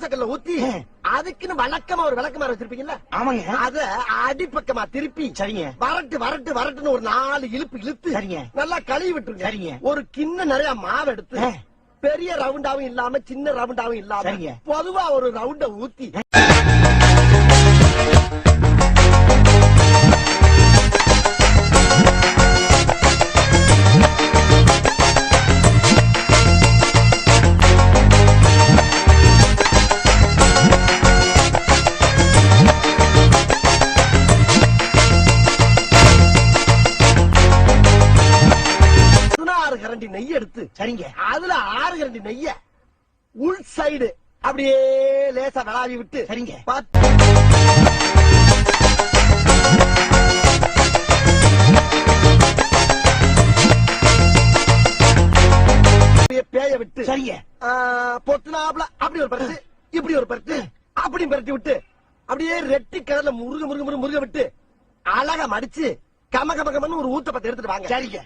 தோசைக்கல்ல ஊத்தி அதுக்குன்னு வழக்கமா ஒரு விளக்கமாறு வச்சிருப்பீங்கல்ல? ஆமாங்க. அத அடிப்பக்கமா திருப்பி சரிங்க. வரட்டு வரட்டு வரட்டுன்னு ஒரு 4 இழுப்பு இழுத்து சரிங்க. நல்லா கழுவி விட்டுருங்க. சரிங்க. ஒரு கிண்ண நிறைய மாவு எடுத்து பெரிய ரவுண்டாவும் இல்லாம சின்ன ரவுண்டாவும் இல்லாம சரிங்க. பொதுவா ஒரு ரவுண்ட ஊத்தி கரண்டி நெய் எடுத்து சரிங்க. அதுல 6 கரண்டி நெய்ய உள் சைடு அப்படியே லேசா விளாவி விட்டு சரிங்க. பேய விட்டு சரிங்க. பொத்துனாப்ல அப்படி ஒரு பரட்டு இப்படி ஒரு பரட்டு அப்படி பரட்டி விட்டு அப்படியே ரெட்டி கலர்ல முருக முருக முருக முருக விட்டு அழகா மடிச்சு கம கம கமன்னு ஒரு ஊத்தப்பத்தை எடுத்துட்டு வாங்க. சரிங்க.